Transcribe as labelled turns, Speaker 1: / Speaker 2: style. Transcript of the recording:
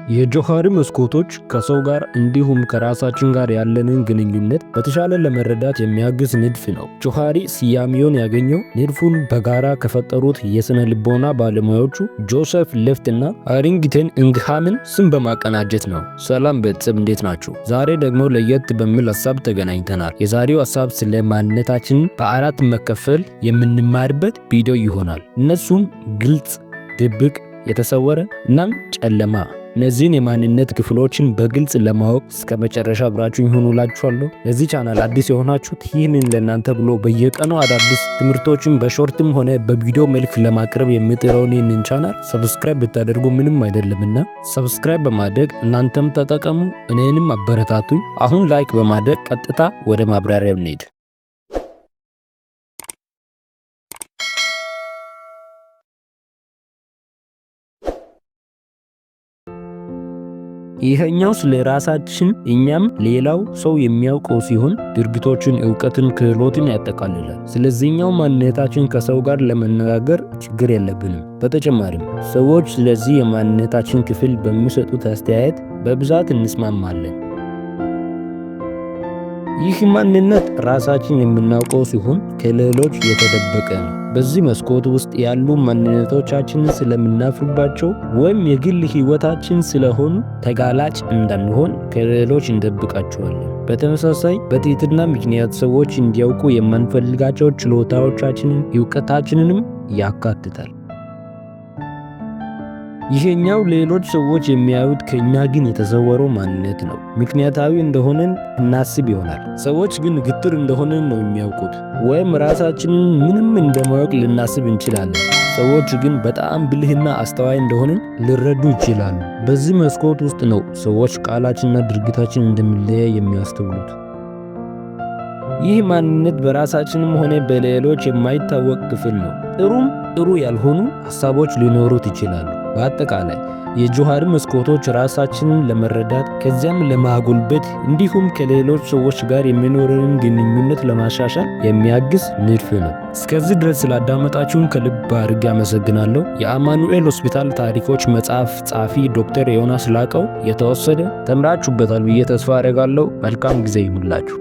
Speaker 1: የጆሃሪ መስኮቶች ከሰው ጋር እንዲሁም ከራሳችን ጋር ያለንን ግንኙነት በተሻለ ለመረዳት የሚያግዝ ንድፍ ነው። ጆሃሪ ስያሜውን ያገኘው ንድፉን በጋራ ከፈጠሩት የሥነ ልቦና ባለሙያዎቹ ጆሴፍ ሌፍት እና ሃሪንግተን ኢንግሃምን ስም በማቀናጀት ነው። ሰላም ቤተሰብ እንዴት ናችሁ? ዛሬ ደግሞ ለየት በሚል ሀሳብ ተገናኝተናል። የዛሬው ሀሳብ ስለ ማንነታችን በአራት መከፈል የምንማርበት ቪዲዮ ይሆናል። እነሱም ግልጽ፣ ድብቅ፣ የተሰወረ እናም ጨለማ። እነዚህን የማንነት ክፍሎችን በግልጽ ለማወቅ እስከ መጨረሻ አብራችሁኝ ሆኑ እላችኋለሁ። ለዚህ ቻናል አዲስ የሆናችሁት ይህንን ለእናንተ ብሎ በየቀኑ አዳዲስ ትምህርቶችን በሾርትም ሆነ በቪዲዮ መልክ ለማቅረብ የምጥረውን ይህንን ቻናል ሰብስክራይብ ብታደርጉ ምንም አይደለምና ሰብስክራይብ በማድረግ እናንተም ተጠቀሙ፣ እኔንም አበረታቱኝ። አሁን ላይክ በማድረግ ቀጥታ ወደ ማብራሪያው እንሂድ። ይሄኛው ስለ ራሳችን እኛም ሌላው ሰው የሚያውቀው ሲሆን ድርጊቶችን፣ ዕውቀትን፣ ክህሎትን ያጠቃልላል። ስለዚህኛው ማንነታችን ከሰው ጋር ለመነጋገር ችግር የለብንም። በተጨማሪም ሰዎች ስለዚህ የማንነታችን ክፍል በሚሰጡት አስተያየት በብዛት እንስማማለን። ይህ ማንነት ራሳችን የምናውቀው ሲሆን ከሌሎች የተደበቀ ነው። በዚህ መስኮት ውስጥ ያሉ ማንነቶቻችንን ስለምናፍርባቸው ወይም የግል ሕይወታችን ስለሆኑ ተጋላጭ እንዳንሆን ከሌሎች እንደብቃቸዋለን። በተመሳሳይ በትህትና ምክንያት ሰዎች እንዲያውቁ የማንፈልጋቸው ችሎታዎቻችንን፣ ዕውቀታችንንም ያካትታል። ይሄኛው ሌሎች ሰዎች የሚያዩት ከኛ ግን የተሰወረው ማንነት ነው። ምክንያታዊ እንደሆነን እናስብ ይሆናል። ሰዎች ግን ግትር እንደሆነን ነው የሚያውቁት፣ ወይም ራሳችንን ምንም እንደማያውቅ ልናስብ እንችላለን። ሰዎች ግን በጣም ብልህና አስተዋይ እንደሆነን ሊረዱ ይችላሉ። በዚህ መስኮት ውስጥ ነው ሰዎች ቃላችንና ድርጊታችን እንደሚለያይ የሚያስተውሉት። ይህ ማንነት በራሳችንም ሆነ በሌሎች የማይታወቅ ክፍል ነው። ጥሩ ያልሆኑ ሐሳቦች ሊኖሩት ይችላሉ። በአጠቃላይ የጆሃሪ መስኮቶች ራሳችንን ለመረዳት ከዚያም ለማጎልበት እንዲሁም ከሌሎች ሰዎች ጋር የሚኖረንን ግንኙነት ለማሻሻል የሚያግዝ ንድፍ ነው። እስከዚህ ድረስ ስላዳመጣችሁን ከልብ አድርጌ አመሰግናለሁ። የአማኑኤል ሆስፒታል ታሪኮች መጽሐፍ ጸሐፊ ዶክተር ዮናስ ላቀው የተወሰደ ተምራችሁበታል ብዬ ተስፋ አደርጋለሁ። መልካም ጊዜ ይሁንላችሁ።